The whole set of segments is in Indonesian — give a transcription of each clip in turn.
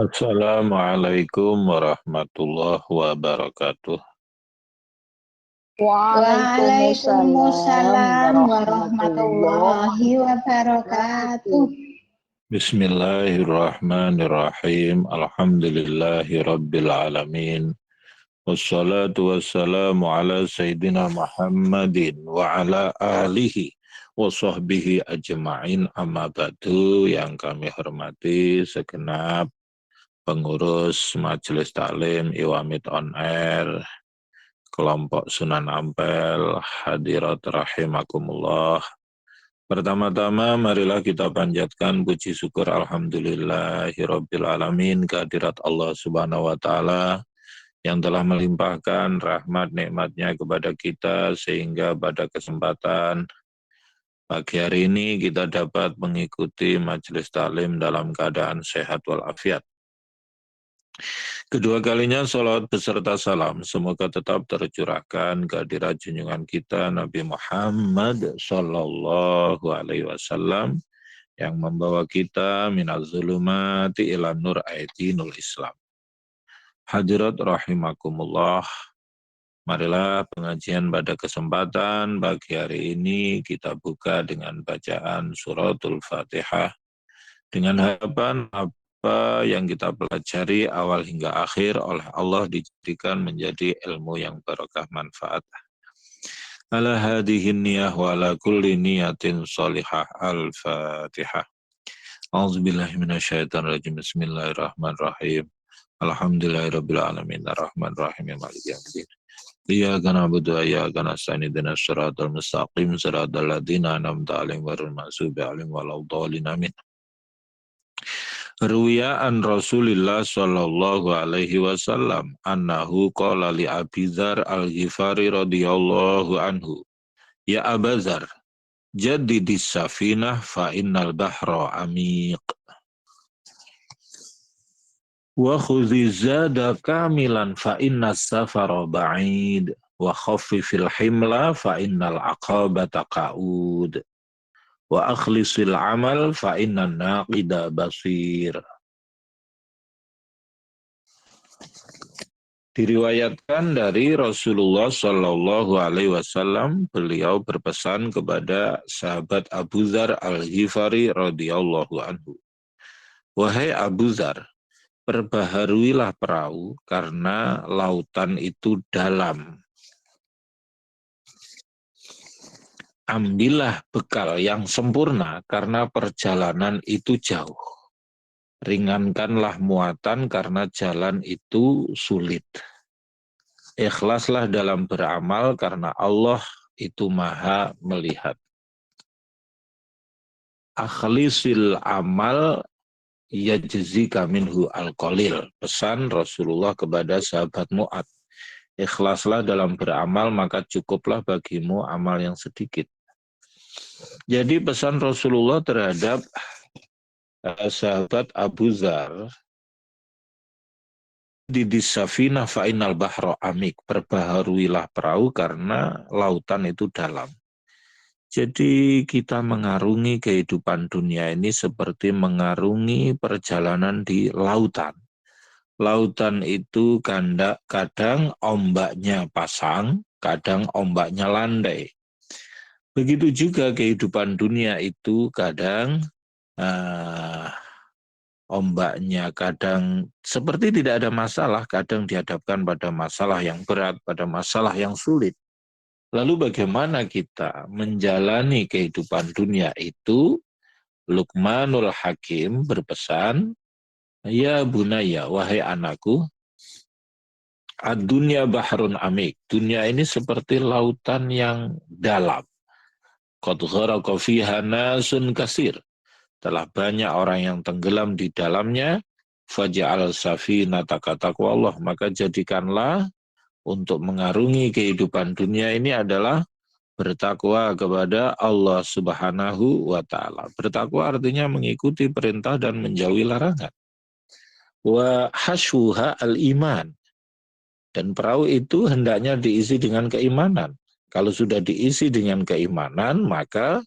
Assalamualaikum warahmatullahi wabarakatuh. Waalaikumsalam Waalaikumsalam warahmatullahi warahmatullahi wabarakatuh. wabarakatuh. Bismillahirrahmanirrahim. Alhamdulillahi rabbil alamin. Wassalatu wassalamu ala sayyidina Muhammadin wa ala alihi wa sahbihi ajma'in amma ba'du. Yang kami hormati segenap pengurus Majelis Taklim Iwamid On Air, kelompok Sunan Ampel, hadirat rahimakumullah. Pertama-tama marilah kita panjatkan puji syukur alhamdulillahirabbil alamin kehadirat Allah Subhanahu wa taala yang telah melimpahkan rahmat nikmatnya kepada kita sehingga pada kesempatan pagi hari ini kita dapat mengikuti majelis taklim dalam keadaan sehat walafiat. Kedua kalinya salawat beserta salam semoga tetap tercurahkan kehadirat junjungan kita Nabi Muhammad sallallahu alaihi wasallam yang membawa kita minaz zulumati ila nur aitinul Islam. Hadirat rahimakumullah, marilah pengajian pada kesempatan pagi hari ini kita buka dengan bacaan suratul Fatihah dengan harapan apa yang kita pelajari awal hingga akhir oleh Allah dijadikan menjadi ilmu yang barakah manfaat. Ala hadihin niyah wa ala kulli niyatin salihah. Al-Fatihah. A'udzubillahi minasyaitonirrajim. Bismillahirrahmanirrahim. Alhamdulillahirabbil alamin arrahmanirrahim maliki yaumiddin. Iyyaka na'budu wa iyyaka nasta'in ihdinas siratal mustaqim siratal ladzina an'amta 'alaihim ghairil maghdubi alaihim waladdallin amin. Ruwiya an Rasulillah sallallahu alaihi wasallam annahu qala li Abi Dzar al-Ghifari radhiyallahu anhu, ya Aba Dzar, jaddidis safinah fa innal bahra amiq wa khudhi zada kamilan fa innas safara ba'id wa khaffifil himla fa innal aqabata qa'ud wa akhlisil amal fa innan naqida basir. Diriwayatkan dari Rasulullah Shallallahu Alaihi Wasallam, beliau berpesan kepada sahabat Abu Dzar al-Ghifari radhiyallahu anhu, wahai Abu Dzar, perbaharuilah perahu karena lautan itu dalam. Ambillah bekal yang sempurna karena perjalanan itu jauh. Ringankanlah muatan karena jalan itu sulit. Ikhlaslah dalam beramal karena Allah itu maha melihat. Akhlisil amal yajzika minhu al-qalil. Pesan Rasulullah kepada sahabat Mu'ad. Ikhlaslah dalam beramal maka cukuplah bagimu amal yang sedikit. Jadi pesan Rasulullah terhadap sahabat Abu Dzar, didis safina fa innal bahra amik, perbaharuilah perahu karena lautan itu dalam. Jadi kita mengarungi kehidupan dunia ini seperti mengarungi perjalanan di lautan. Lautan itu kadang ombaknya pasang, kadang ombaknya landai. Begitu juga kehidupan dunia itu kadang ombaknya kadang seperti tidak ada masalah, kadang dihadapkan pada masalah yang berat, pada masalah yang sulit. Lalu bagaimana kita menjalani kehidupan dunia itu? Luqmanul Hakim berpesan, ya bunaya, wahai anakku, ad-dunya bahrun amik, dunia ini seperti lautan yang dalam. Qad gharaqa fiha nasun kasir, telah banyak orang yang tenggelam di dalamnya. Faj'al safinata taqwallah, maka jadikanlah untuk mengarungi kehidupan dunia ini adalah bertakwa kepada Allah Subhanahu wa ta'ala. Bertakwa artinya mengikuti perintah dan menjauhi larangan. Wa hashuha al-iman, dan perahu itu hendaknya diisi dengan keimanan. Kalau sudah diisi dengan keimanan, maka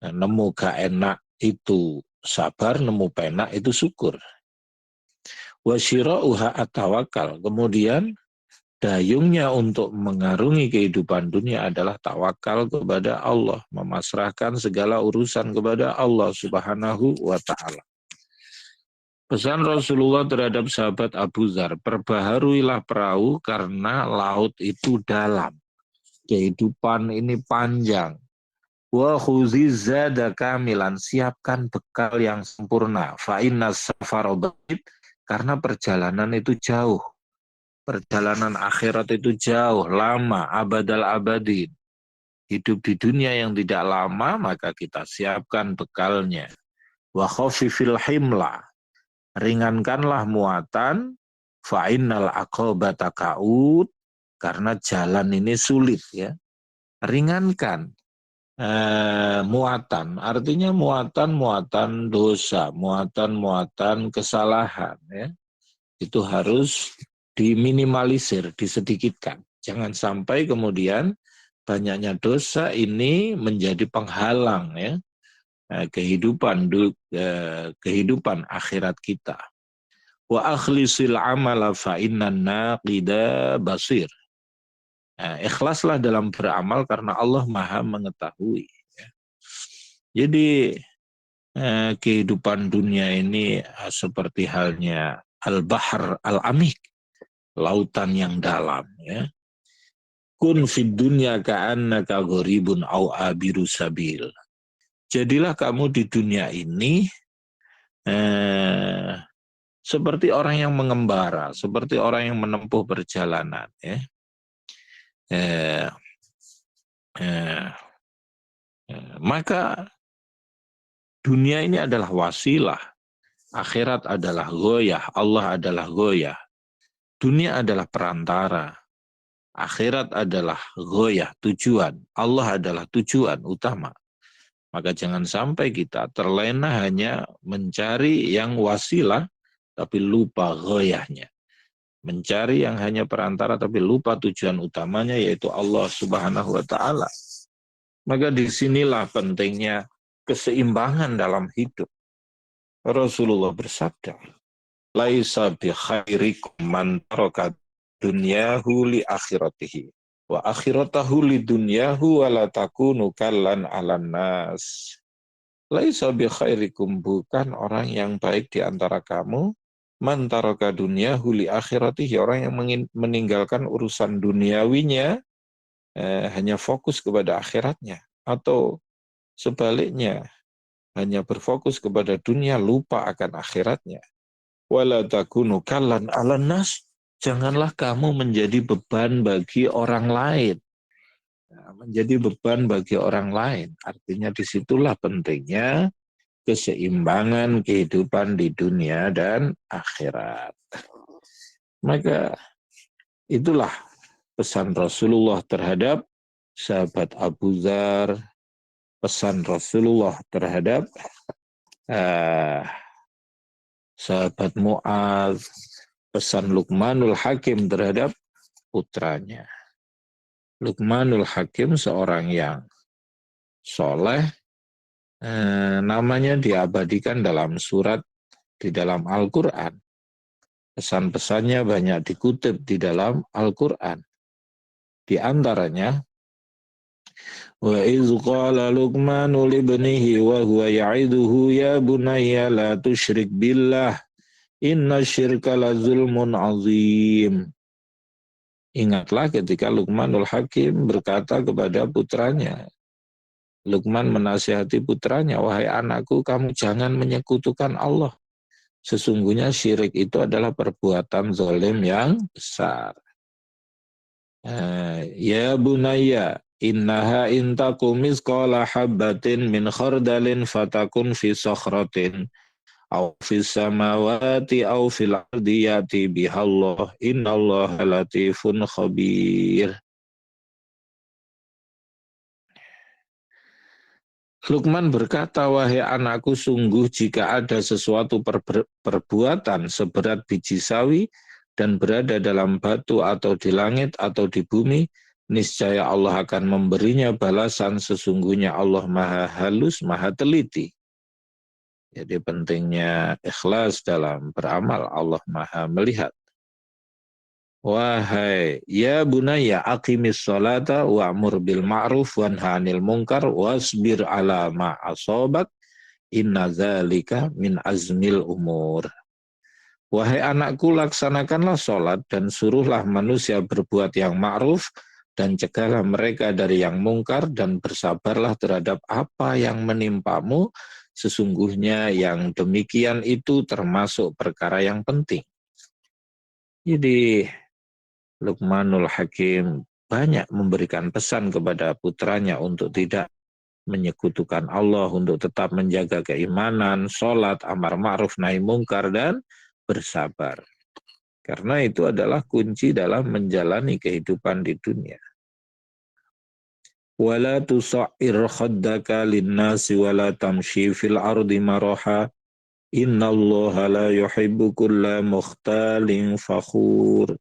nemu gak enak itu sabar, nemu penak itu syukur. Wa syira'uha at-tawakkal. Kemudian dayungnya untuk mengarungi kehidupan dunia adalah tawakal kepada Allah, memasrahkan segala urusan kepada Allah Subhanahu wa taala. Pesan Rasulullah terhadap sahabat Abu Dzar, perbaharuilah perahu karena laut itu dalam. Kehidupan ini panjang. Wa khuziz zada kamilan, siapkan bekal yang sempurna. Fa inna safara ba'id, karena perjalanan itu jauh. Perjalanan akhirat itu jauh, lama, abadal abadin. Hidup di dunia yang tidak lama, maka kita siapkan bekalnya. Wa khafifil himla, ringankanlah muatan. Fa innal aqabata ka'ud, karena jalan ini sulit ya. Ringankan muatan, artinya muatan-muatan dosa, muatan-muatan kesalahan ya. Itu harus diminimalisir, disedikitkan. Jangan sampai kemudian banyaknya dosa ini menjadi penghalang ya kehidupan akhirat kita. Wa akhlisil amala fa innan naqida basir. Ikhlaslah dalam beramal karena Allah Maha mengetahui. Jadi kehidupan dunia ini seperti halnya al-bahr al-amik, lautan yang dalam ya. Kun fid dunya ka'annaka gharibun au abiru sabil. Jadilah kamu di dunia ini seperti orang yang mengembara, seperti orang yang menempuh perjalanan ya. Maka dunia ini adalah wasilah, akhirat adalah ghoyah, Allah adalah ghoyah. Dunia adalah perantara, akhirat adalah ghoyah, tujuan. Allah adalah tujuan utama. Maka jangan sampai kita terlena hanya mencari yang wasilah, tapi lupa ghoyahnya. Mencari yang hanya perantara, tapi lupa tujuan utamanya, yaitu Allah Subhanahu wa ta'ala. Maka disinilah pentingnya keseimbangan dalam hidup. Rasulullah bersabda, laisa bi khairikum man taraka dunyahu li akhiratihi wa akhiratahu li dunyahu wa la takunu kallan 'alan nas. Laisa bi khairikum, bukan orang yang baik di antara kamu, man taraka dunyahu li akhiratihi, orang yang meninggalkan urusan duniawinya hanya fokus kepada akhiratnya, atau sebaliknya hanya berfokus kepada dunia, lupa akan akhiratnya. Wala takunu kallan 'alan nas, janganlah kamu menjadi beban bagi orang lain. Menjadi beban bagi orang lain. Artinya disitulah pentingnya keseimbangan kehidupan di dunia dan akhirat. Maka itulah pesan Rasulullah terhadap sahabat Abu Dzar, pesan Rasulullah terhadap sahabat Mu'adz, pesan Luqmanul Hakim terhadap putranya. Luqmanul Hakim seorang yang soleh, namanya diabadikan dalam surat di dalam Al-Quran. Pesan-pesannya banyak dikutip di dalam Al-Quran. Di antaranya, wa iz qala Luqmanu libnihi wa huwa ya'iduhu ya bunayya la tusyrik billah inna syirka la zulmun azim. Ingatlah ketika Luqmanul Hakim berkata kepada putranya. Luqman menasihati putranya, wahai anakku, kamu jangan menyekutukan Allah. Sesungguhnya syirik itu adalah perbuatan zalim yang besar. Ya bunayya, innaha intaku misqala habbatin min khardalin fatakun fi sakhratin aw fis samawati aw fil ardi yati bihallah innallaha latifun khabir. Luqman berkata, wahai anakku, sungguh jika ada sesuatu perbuatan seberat biji sawi dan berada dalam batu atau di langit atau di bumi, niscaya Allah akan memberinya balasan, sesungguhnya Allah maha halus, maha teliti. Jadi pentingnya ikhlas dalam beramal. Allah Maha melihat. Wahai ya bunayya aqimis sholata wa'mur bil ma'ruf wanha 'anil munkar wasbir 'ala ma asabak inna dzalika min azmil umur. Wahai anakku, laksanakanlah sholat dan suruhlah manusia berbuat yang ma'ruf dan cegahlah mereka dari yang mungkar dan bersabarlah terhadap apa yang menimpamu. Sesungguhnya yang demikian itu termasuk perkara yang penting. Jadi Luqmanul Hakim banyak memberikan pesan kepada putranya untuk tidak menyekutukan Allah, untuk tetap menjaga keimanan, sholat, amar ma'ruf, nahi mungkar, dan bersabar. Karena itu adalah kunci dalam menjalani kehidupan di dunia. Wala tusa'ir khaddaka linnasi wala tamshi fil ardi maraha innallaha la yuhibbu kulla mukhtalin fakhur.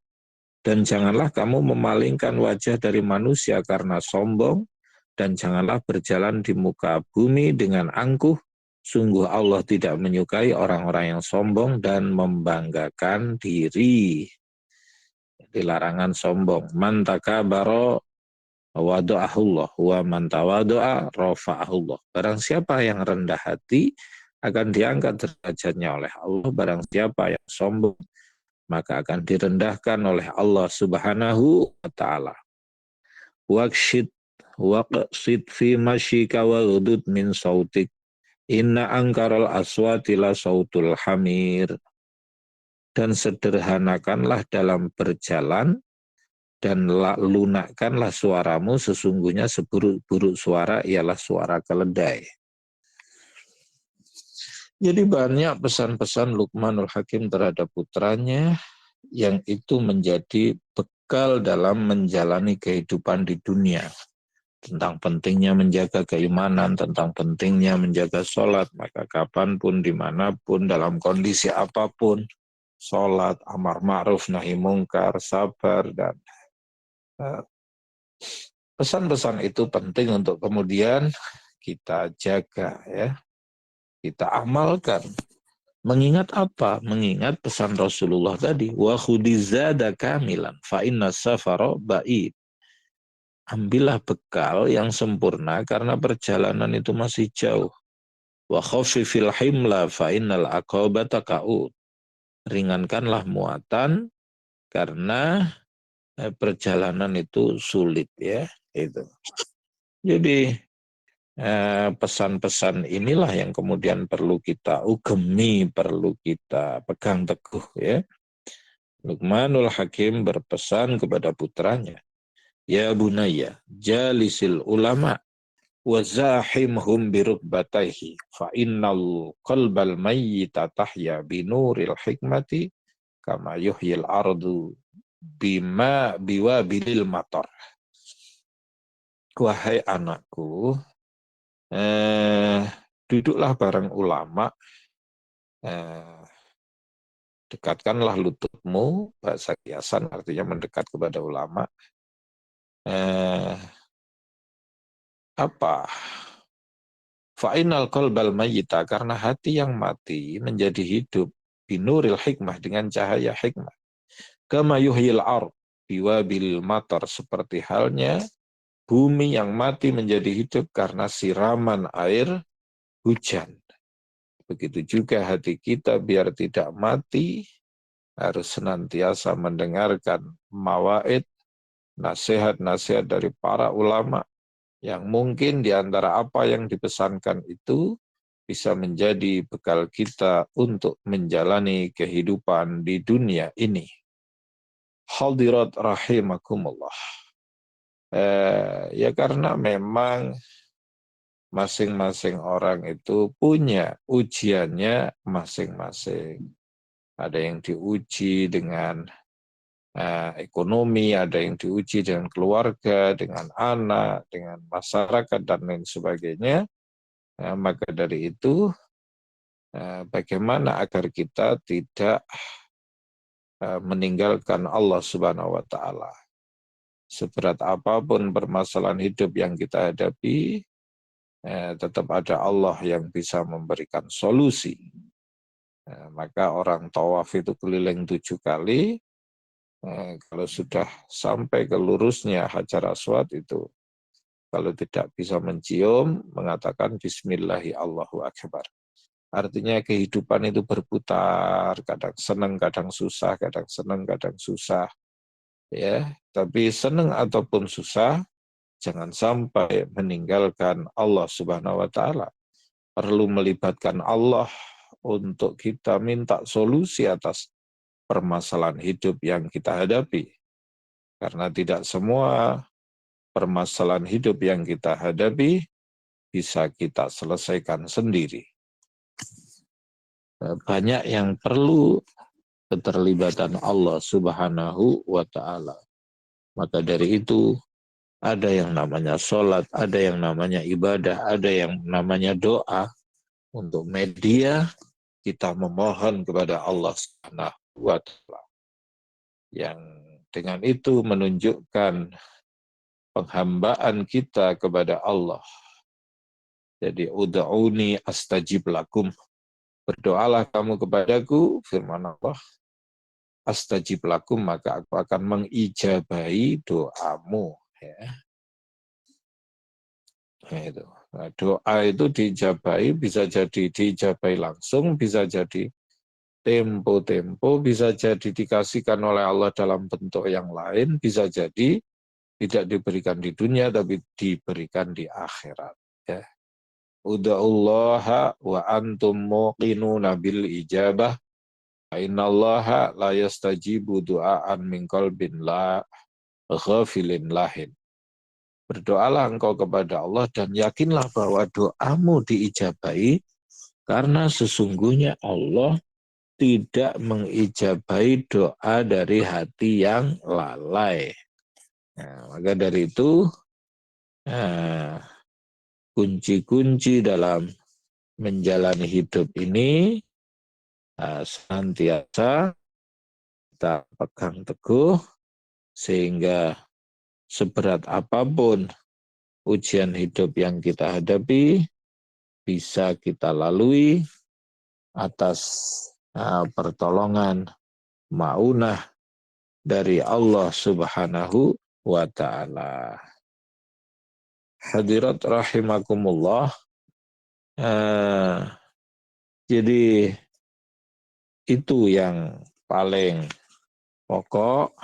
Dan janganlah kamu memalingkan wajah dari manusia karena sombong, dan janganlah berjalan di muka bumi dengan angkuh. Sungguh Allah tidak menyukai orang-orang yang sombong dan membanggakan diri. Jadi larangan sombong. Man takabaro wadu'ahullah wa man tawadu'a rafa'ahullah. Barang siapa yang rendah hati akan diangkat derajatnya oleh Allah. Barang siapa yang sombong maka akan direndahkan oleh Allah Subhanahu wa taala. Waqsid fi masyika waghdud min sautik. Inna angkaral aswati la sautul hamir. Dan sederhanakanlah dalam berjalan dan lunakkanlah suaramu, sesungguhnya seburuk-buruk suara ialah suara keledai. Jadi banyak pesan-pesan Luqmanul Hakim terhadap putranya yang itu menjadi bekal dalam menjalani kehidupan di dunia. Tentang pentingnya menjaga keimanan, tentang pentingnya menjaga sholat, maka kapanpun, dimanapun, dalam kondisi apapun, sholat, amar ma'ruf, nahi mungkar, sabar, dan pesan-pesan itu penting untuk kemudian kita jaga, ya, kita amalkan. Mengingat apa? Mengingat pesan Rasulullah tadi, wa khudizada kamilan fa inna safara ba'id. Ambillah bekal yang sempurna karena perjalanan itu masih jauh. Wa khaffifil himla fa innal aqabata ka'ud. Ringankanlah muatan karena perjalanan itu sulit, ya, itu. Jadi pesan-pesan inilah yang kemudian perlu kita ugemi, perlu kita pegang teguh, ya. Luqmanul Hakim berpesan kepada putranya, ya bunayya, jalisil ulama wa zahimhum birukbatayhi fa innal qalbal mayyita tahya binuril hikmati kama yuhyil ardu bima biwabilil matar. Wahai anakku, duduklah bareng ulama, dekatkanlah lututmu, bahasa kiasan artinya mendekat kepada ulama. Apa? Fa'inal qalbal mayyita, karena hati yang mati menjadi hidup binuril hikmah, dengan cahaya hikmah. Kama yuhyil ard biwabil matar, seperti halnya bumi yang mati menjadi hidup karena siraman air hujan. Begitu juga hati kita biar tidak mati harus senantiasa mendengarkan mawaid, nasihat-nasihat dari para ulama, yang mungkin di antara apa yang dipesankan itu bisa menjadi bekal kita untuk menjalani kehidupan di dunia ini. Hadirat rahimakumullah. Ya karena memang masing-masing orang itu punya ujiannya masing-masing. Ada yang diuji dengan ekonomi, ada yang diuji dengan keluarga, dengan anak, dengan masyarakat, dan lain sebagainya. Maka dari itu, bagaimana agar kita tidak meninggalkan Allah Subhanahu wa Ta'ala. Seberat apapun permasalahan hidup yang kita hadapi, tetap ada Allah yang bisa memberikan solusi. Maka orang tawaf itu keliling 7 kali, kalau sudah sampai ke lurusnya Hajar Aswad itu, kalau tidak bisa mencium, mengatakan Bismillahi Allahu Akbar. Artinya kehidupan itu berputar, kadang senang, kadang susah, kadang senang, kadang susah. Ya, tapi senang ataupun susah, jangan sampai meninggalkan Allah Subhanahu wa taala. Perlu melibatkan Allah untuk kita minta solusi atas permasalahan hidup yang kita hadapi. Karena tidak semua permasalahan hidup yang kita hadapi bisa kita selesaikan sendiri. Banyak yang perlu keterlibatan Allah Subhanahu wa taala. Maka dari itu ada yang namanya sholat, ada yang namanya ibadah, ada yang namanya doa. Untuk media kita memohon kepada Allah Subhanahu wa taala. Yang dengan itu menunjukkan penghambaan kita kepada Allah. Jadi ud'uni astajib lakum. Berdoalah kamu kepadaku, firman Allah, astajib lakum, maka aku akan mengijabahi doamu. Ya. Nah, itu. Nah, doa itu diijabahi, bisa jadi diijabahi langsung, bisa jadi tempo-tempo, bisa jadi dikasihkan oleh Allah dalam bentuk yang lain, bisa jadi tidak diberikan di dunia, tapi diberikan di akhirat. Ya. Uda'ullaha wa antum muqinuna bil ijabah, innallaha la yastajibu du'aan min qalbin la ghafilin lahin. Berdoalah engkau kepada Allah dan yakinlah bahwa doamu diijabahi, karena sesungguhnya Allah tidak mengijabahi doa dari hati yang lalai. Nah, maka dari itu, kunci-kunci dalam menjalani hidup ini senantiasa kita pegang teguh, sehingga seberat apapun ujian hidup yang kita hadapi, bisa kita lalui atas pertolongan maunah dari Allah Subhanahu wa ta'ala. Hadirat rahimakumullah. Jadi itu yang paling pokok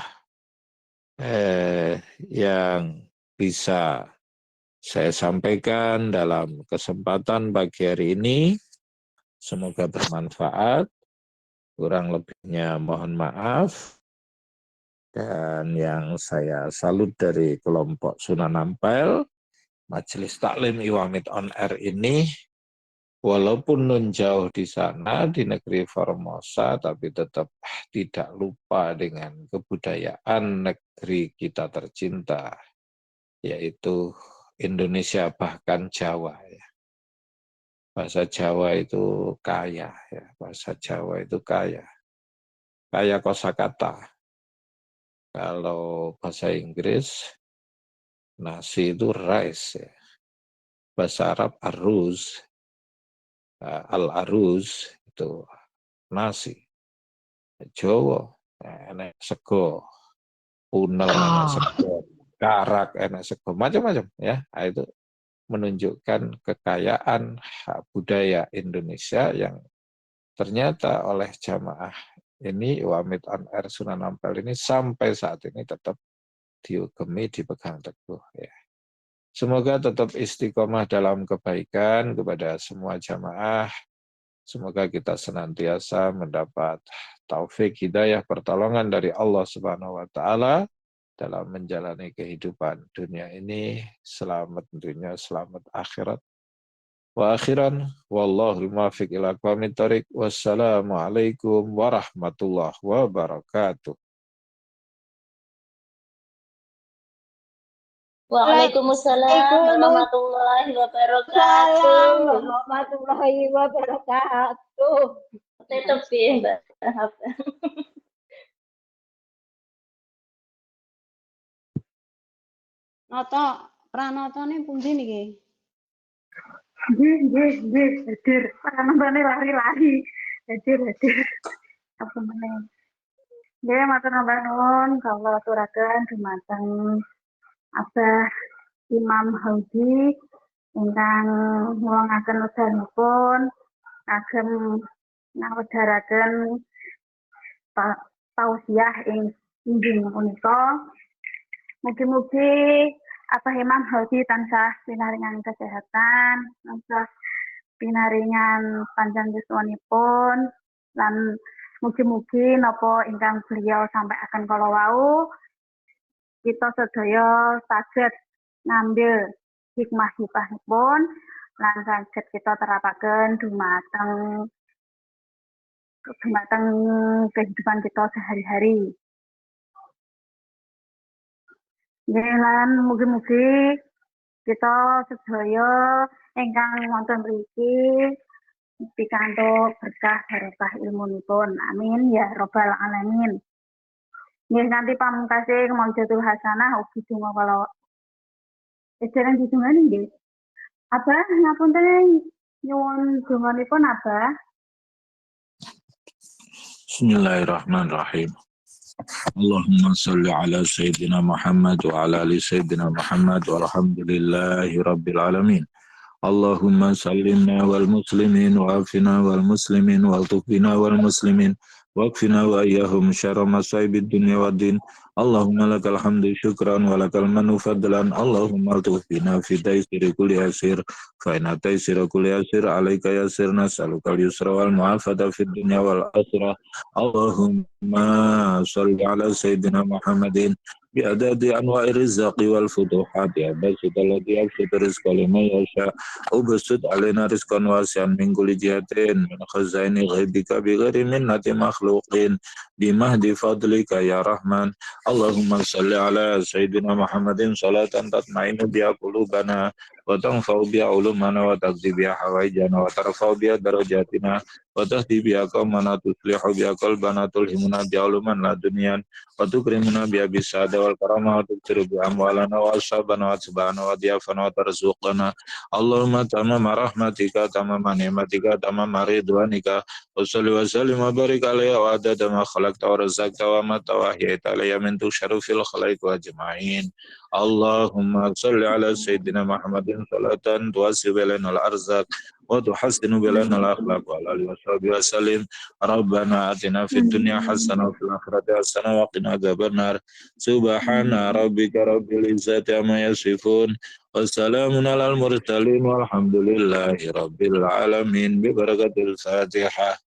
yang bisa saya sampaikan dalam kesempatan pagi hari ini. Semoga bermanfaat. Kurang lebihnya mohon maaf. Dan yang saya salut dari kelompok Sunan Ampel, Majelis Taklim Iwamid On Air ini, walaupun nun jauh di sana, di negeri Formosa, tapi tetap tidak lupa dengan kebudayaan negeri kita tercinta, yaitu Indonesia, bahkan Jawa. Ya. Bahasa Jawa itu kaya, ya. Bahasa Jawa itu kaya. Kaya kosakata. Kalau bahasa Inggris, nasi itu rice. Ya. Bahasa Arab aruz, al-aruz itu nasi. Jawa, enak sego, punel enak sego, karak enak sego, macam-macam ya. Nah, itu menunjukkan kekayaan budaya Indonesia yang ternyata oleh jamaah ini Wamid On Air Sunan Ampel ini sampai saat ini tetap diugemi, dipegang teguh ya. Semoga tetap istiqomah dalam kebaikan kepada semua jamaah. Semoga kita senantiasa mendapat taufik hidayah pertolongan dari Allah Subhanahu wa taala dalam menjalani kehidupan dunia ini, selamat dunia, selamat akhirat. Wa akhiran wallahul muwaffiq ila aqwamit thoriq. Wassalamualaikum warahmatullahi wabarakatuh. Waalaikumsalam warahmatullahi wabarakatuh. Warahmatullahi wabarakatuh. Tetap ya, Mbak. Nata, pranatane pundi niki? hadir. Nontonnya lari-lari. Hadir. Apa meneh? Nggih, matur nuwun kawula aturaken dumateng Abah Imam Haudi ingkang ngulungaken wekdalipun kagem ngawedharaken tausiah ing inggih punika. Mugi-mugi Abah Imam Haudi tansah pinaringan kesehatan, tansah pinaringan panjang yuswanipun, lan mugi-mugi napa ingkang beliau sampaikan kala wau kita sedaya saged ngambil hikmah-hikmahipun lan saged kita terapaken dumateng kehidupan kita sehari-hari. Lan mugi-mugi kita sedaya ingkang wonten mriki pikantuk berkah barokah ilmunipun. Amin ya rabbal alamin. Nggih kanthi pamungkasih Maujatul Hasanah ugi donga kala ejaran didongani nggih. Abah ngapunten nyuwun donganipun Abah. Bismillahirrahmanirrahim. Allahumma salli ala Sayyidina Muhammad wa ala ali Sayyidina Muhammad walhamdulillahi rabbil alamin. Allahumma sallimna wal muslimin wa afina wal muslimin wa tufina wal muslimin wa akfina wa iyahum syarra masaibid dunya wad din. Allahumma lakal hamdu syukran wa lakal manu fadlan. Allahumma tufina fi taysiri kulli asir fa inna taysira kulli asir alaika yasir nas'alukal yusra wal mu'afata fid dunya wal akhirah. Allahumma salli ala Sayyidina Muhammadin بأداد أنواع الرزق والفتوحات يا باسط الذي يبسط الرزق لمن يشاء وبسط علينا رزقا واسعا من كل جهة من خزائن غيبك بغير منة مخلوقين بمهد فضلك يا رحمن. اللهم صل على سيدنا محمد صلاة تطمئن بها قلوبنا وتنفع بها علومنا وتقضي بها حوائجنا وترفع بها درجاتنا وتهدي بها قومنا تصلح بها قلبنا تلهمنا بها علوما لا دنيا وتكرمنا بها بالسعادة والكرامة وتكثر بأموالنا وأصحابنا وأتباعنا وضيافنا وترزقنا. اللهم تمام رحمتك تمام نعمتك تمام رضوانك وصل وسلم وبارك عليه وعدد ما خلقت ورزقت وما توحيت عليه من تشرف الخلائق أجمعين. اللهم صل على سيدنا محمد صلاة توسع لنا الأرزاق وتحسن بلنا الأخلاق وعلى آله وصحبه وسلم. ربنا آتنا في الدنيا حسنة وفي الآخرة حسنة وقنا عذاب النار. سبحان ربك رب العزة عما يصفون والسلام على المرسلين والحمد لله رب العالمين ببركة الفاتحة.